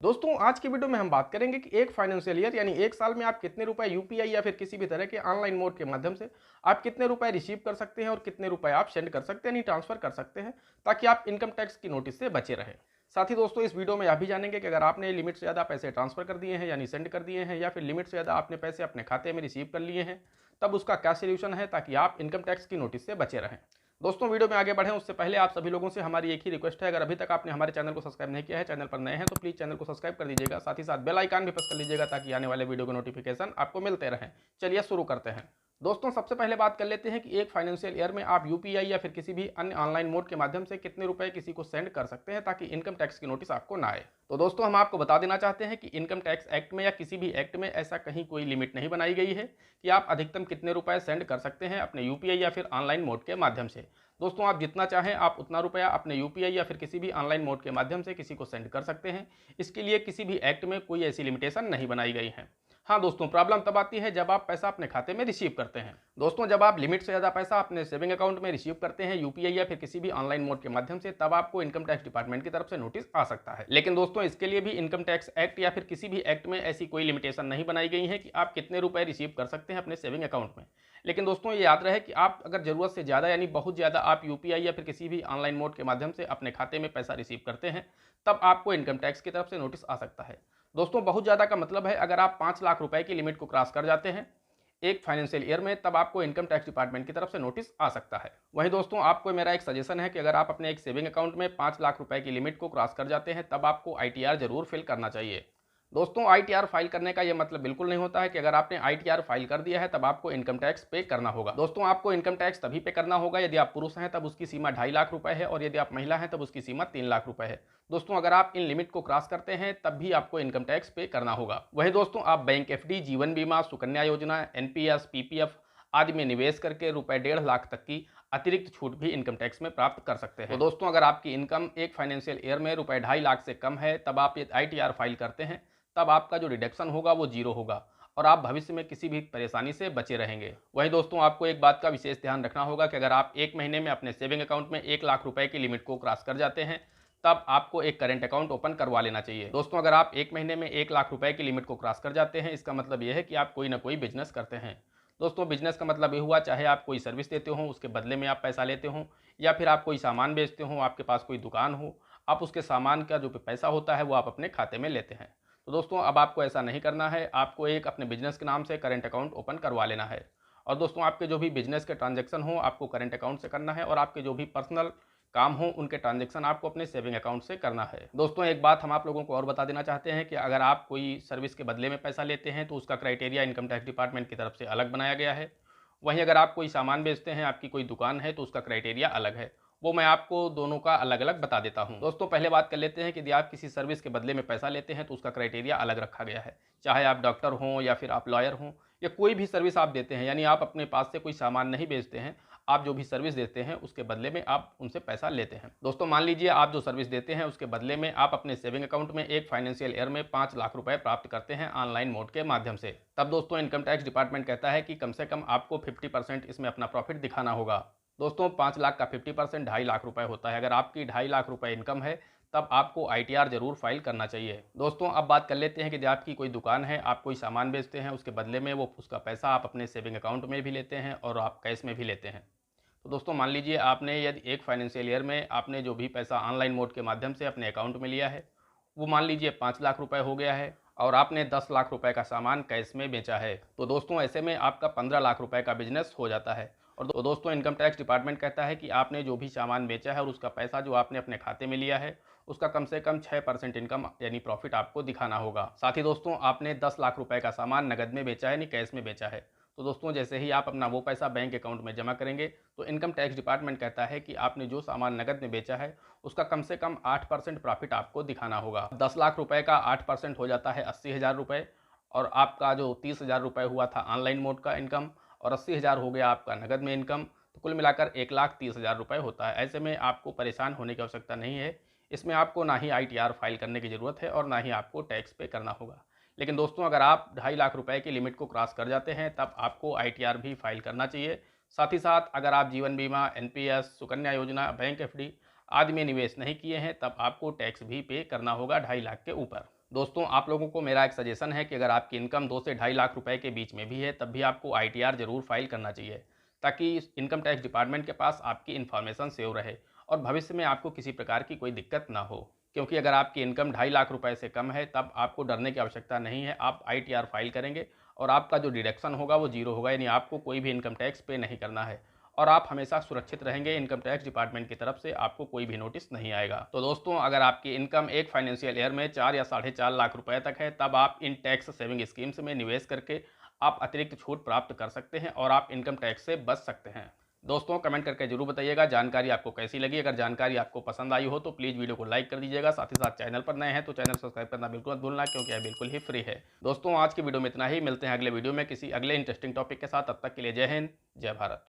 दोस्तों आज की वीडियो में हम बात करेंगे कि एक फाइनेंशियल ईयर यानी एक साल में आप कितने रुपए यूपीआई या फिर किसी भी तरह के ऑनलाइन मोड के माध्यम से आप कितने रुपए रिसीव कर सकते हैं और कितने रुपए आप सेंड कर सकते हैं यानी ट्रांसफर कर सकते हैं ताकि आप इनकम टैक्स की नोटिस से बचे रहें। साथ ही दोस्तों इस वीडियो में यह भी जानेंगे कि अगर आपने लिमिट से ज़्यादा पैसे ट्रांसफर कर दिए हैं यानी सेंड कर दिए हैं या फिर लिमिट से ज़्यादा आपने पैसे अपने खाते में रिसीव कर लिए हैं तब उसका क्या सोल्यूशन है ताकि आप इनकम टैक्स की नोटिस से बचे रहें। दोस्तों वीडियो में आगे बढ़ें उससे पहले आप सभी लोगों से हमारी एक ही रिक्वेस्ट है, अगर अभी तक आपने हमारे चैनल को सब्सक्राइब नहीं किया है, चैनल पर नए हैं तो प्लीज़ चैनल को सब्सक्राइब कर दीजिएगा, साथ ही साथ बेल आइकन भी प्रेस कर लीजिएगा ताकि आने वाले वीडियो के नोटिफिकेशन आपको मिलते रहें। चलिए शुरू करते हैं। दोस्तों सबसे पहले बात कर लेते हैं कि एक फाइनेंशियल ईयर में आप यूपीआई या फिर किसी भी अन्य ऑनलाइन मोड के माध्यम से कितने रुपए किसी को सेंड कर सकते हैं ताकि इनकम टैक्स की नोटिस आपको ना आए। तो दोस्तों हम आपको बता देना चाहते हैं कि इनकम टैक्स एक्ट में या किसी भी एक्ट में ऐसा कहीं कोई लिमिट नहीं बनाई गई है कि आप अधिकतम कितने रुपए सेंड कर सकते हैं अपने यूपीआई या फिर ऑनलाइन मोड के माध्यम से। दोस्तों आप जितना चाहें आप उतना रुपया अपने यूपीआई या फिर किसी भी ऑनलाइन मोड के माध्यम से किसी को सेंड कर सकते हैं। इसके लिए किसी भी एक्ट में कोई ऐसी लिमिटेशन नहीं बनाई गई है। हाँ दोस्तों, प्रॉब्लम तब आती है जब आप पैसा अपने खाते में रिसीव करते हैं। दोस्तों जब आप लिमिट से ज़्यादा पैसा अपने सेविंग अकाउंट में रिसीव करते हैं यूपीआई या फिर किसी भी ऑनलाइन मोड के माध्यम से, तब आपको इनकम टैक्स डिपार्टमेंट की तरफ से नोटिस आ सकता है। लेकिन दोस्तों इसके लिए भी इनकम टैक्स एक्ट या फिर किसी भी एक्ट में ऐसी कोई लिमिटेशन नहीं बनाई गई है कि आप कितने रुपए रिसीव कर सकते हैं अपने सेविंग अकाउंट में। लेकिन दोस्तों ये याद रहे कि आप अगर ज़रूरत से ज़्यादा यानी बहुत ज़्यादा आप यूपीआई या फिर किसी भी ऑनलाइन मोड के माध्यम से अपने खाते में पैसा रिसीव करते हैं तब आपको इनकम टैक्स की तरफ से नोटिस आ सकता है। दोस्तों बहुत ज़्यादा का मतलब है अगर आप 5 लाख रुपए की लिमिट को क्रॉस कर जाते हैं एक फाइनेंशियल ईयर में, तब आपको इनकम टैक्स डिपार्टमेंट की तरफ से नोटिस आ सकता है। वहीं दोस्तों आपको मेरा एक सजेशन है कि अगर आप अपने एक सेविंग अकाउंट में 5 लाख रुपए की लिमिट को क्रॉस कर जाते हैं तब आपको आईटीआर जरूर फिल करना चाहिए। दोस्तों आईटीआर फाइल करने का यह मतलब बिल्कुल नहीं होता है कि अगर आपने आईटीआर फाइल कर दिया है तब आपको इनकम टैक्स पे करना होगा। दोस्तों आपको इनकम टैक्स तभी पे करना होगा यदि आप पुरुष हैं तब उसकी सीमा 2.5 लाख रुपए है और यदि आप महिला हैं तब उसकी सीमा 3 लाख रुपए है। दोस्तों अगर आप इन लिमिट को क्रॉस करते हैं तब भी आपको इनकम टैक्स पे करना होगा। वहीं दोस्तों आप बैंक एफडी, जीवन बीमा, सुकन्या योजना, एनपीएस, पीपीएफ आदि में निवेश करके रुपए 1.5 लाख तक की अतिरिक्त छूट भी इनकम टैक्स में प्राप्त कर सकते हैं। तो दोस्तों अगर आपकी इनकम एक फाइनेंशियल ईयर में रुपए 2.5 लाख से कम है तब आप ये आईटीआर फाइल करते हैं, तब आपका जो डिडक्शन होगा वो जीरो होगा और आप भविष्य में किसी भी परेशानी से बचे रहेंगे। वहीं दोस्तों आपको एक बात का विशेष ध्यान रखना होगा कि अगर आप एक महीने में अपने सेविंग अकाउंट में 1 लाख रुपए की लिमिट को क्रॉस कर जाते हैं तब आपको एक करेंट अकाउंट ओपन करवा लेना चाहिए। दोस्तों अगर आप एक महीने में 1 लाख रुपए की लिमिट को क्रॉस कर जाते हैं इसका मतलब यह है कि आप कोई ना कोई बिजनेस करते हैं। दोस्तों बिजनेस का मतलब ये हुआ चाहे आप कोई सर्विस देते हो उसके बदले में आप पैसा लेते हो या फिर आप कोई सामान बेचते हो, आपके पास कोई दुकान हो, आप उसके सामान का जो पैसा होता है वो आप अपने खाते में लेते हैं। तो दोस्तों अब आपको ऐसा नहीं करना है, आपको एक अपने बिजनेस के नाम से करेंट अकाउंट ओपन करवा लेना है। और दोस्तों आपके जो भी बिजनेस के ट्रांजैक्शन हो आपको करेंट अकाउंट से करना है और आपके जो भी पर्सनल काम हो उनके ट्रांजैक्शन आपको अपने सेविंग अकाउंट से करना है। दोस्तों एक बात हम आप लोगों को और बता देना चाहते हैं कि अगर आप कोई सर्विस के बदले में पैसा लेते हैं तो उसका क्राइटेरिया इनकम टैक्स डिपार्टमेंट की तरफ से अलग बनाया गया है। वहीं अगर आप कोई सामान बेचते हैं, आपकी कोई दुकान है तो उसका क्राइटेरिया अलग है, वो मैं आपको दोनों का अलग अलग बता देता हूं। दोस्तों पहले बात कर लेते हैं कि यदि आप किसी सर्विस के बदले में पैसा लेते हैं तो उसका क्राइटेरिया अलग रखा गया है। चाहे आप डॉक्टर हों या फिर आप लॉयर हों या कोई भी सर्विस आप देते हैं, यानी आप अपने पास से कोई सामान नहीं बेचते हैं, आप जो भी सर्विस देते हैं उसके बदले में आप उनसे पैसा लेते हैं। दोस्तों मान लीजिए आप जो सर्विस देते हैं उसके बदले में आप अपने सेविंग अकाउंट में एक फाइनेंशियल ईयर में 5 लाख रुपए प्राप्त करते हैं ऑनलाइन मोड के माध्यम से, तब दोस्तों इनकम टैक्स डिपार्टमेंट कहता है कि कम से कम आपको 50% इसमें अपना प्रॉफिट दिखाना होगा। दोस्तों 5 लाख का 50% 2.5 लाख रुपए होता है। अगर आपकी 2.5 लाख रुपए इनकम है तब आपको आईटीआर जरूर फाइल करना चाहिए। दोस्तों अब बात कर लेते हैं कि यदि आपकी कोई दुकान है, आप कोई सामान बेचते हैं, उसके बदले में वो उसका पैसा आप अपने सेविंग अकाउंट में भी लेते हैं और आप कैश में भी लेते हैं। तो दोस्तों मान लीजिए आपने यदि एक फाइनेंशियल ईयर में आपने जो भी पैसा ऑनलाइन मोड के माध्यम से अपने अकाउंट में लिया है वो मान लीजिए 5 लाख रुपए हो गया है और आपने 10 लाख रुपए का सामान कैश में बेचा है, तो दोस्तों ऐसे में आपका 15 लाख रुपए का बिजनेस हो जाता है। और दोस्तों इनकम टैक्स डिपार्टमेंट कहता है कि आपने जो भी सामान बेचा है और उसका पैसा जो आपने अपने खाते में लिया है उसका कम से कम 6% इनकम यानी प्रॉफिट आपको दिखाना होगा। साथ ही दोस्तों आपने 10 लाख रुपए का सामान नगद में बेचा है यानी कैश में बेचा है, तो दोस्तों जैसे ही आप अपना वो पैसा बैंक अकाउंट में जमा करेंगे तो इनकम टैक्स डिपार्टमेंट कहता है कि आपने जो सामान नगद में बेचा है उसका कम से कम 8% प्रॉफिट आपको दिखाना होगा। 10 लाख रुपए का 8% हो जाता है 80,000 रुपये और आपका जो 30,000 रुपये हुआ था ऑनलाइन मोड का इनकम और 80,000 हो गया आपका नगद में इनकम, तो कुल मिलाकर 1,30,000 रुपये होता है। ऐसे में आपको परेशान होने की आवश्यकता नहीं है, इसमें आपको ना ही आईटीआर फाइल करने की ज़रूरत है और ना ही आपको टैक्स पे करना होगा। लेकिन दोस्तों अगर आप 2.5 लाख रुपए की लिमिट को क्रॉस कर जाते हैं तब आपको आईटीआर भी फाइल करना चाहिए। साथ ही साथ अगर आप जीवन बीमा, एनपीएस, सुकन्या योजना, बैंक एफडी आदि में निवेश नहीं किए हैं तब आपको टैक्स भी पे करना होगा 2.5 लाख के ऊपर। दोस्तों आप लोगों को मेरा एक सजेशन है कि अगर आपकी इनकम 2 से 2.5 लाख रुपए के बीच में भी है तब भी आपको ITR जरूर फाइल करना चाहिए, ताकि इनकम टैक्स डिपार्टमेंट के पास आपकी इन्फॉर्मेशन सेव रहे और भविष्य में आपको किसी प्रकार की कोई दिक्कत ना हो। क्योंकि अगर आपकी इनकम 2.5 लाख रुपए से कम है तब आपको डरने की आवश्यकता नहीं है, आप ITR फाइल करेंगे और आपका जो डिडक्शन होगा वो जीरो होगा, यानी आपको कोई भी इनकम टैक्स पे नहीं करना है और आप हमेशा सुरक्षित रहेंगे। इनकम टैक्स डिपार्टमेंट की तरफ से आपको कोई भी नोटिस नहीं आएगा। तो दोस्तों अगर आपकी इनकम एक फाइनेंशियल ईयर में 4 या 4.5 लाख रुपए तक है तब आप इन टैक्स सेविंग स्कीम्स में निवेश करके आप अतिरिक्त छूट प्राप्त कर सकते हैं और आप इनकम टैक्स से बच सकते हैं। दोस्तों कमेंट करके जरूर बताइएगा जानकारी आपको कैसी लगी। अगर जानकारी आपको पसंद आई हो तो प्लीज़ वीडियो को लाइक कर दीजिएगा। साथ ही साथ चैनल पर नए हैं तो चैनल सब्सक्राइब करना बिल्कुल मत भूलना, क्योंकि यह बिल्कुल ही फ्री है। दोस्तों आज की वीडियो में इतना ही, मिलते हैं अगले वीडियो में किसी अगले इंटरेस्टिंग टॉपिक के साथ। तब तक के लिए जय हिंद, जय भारत।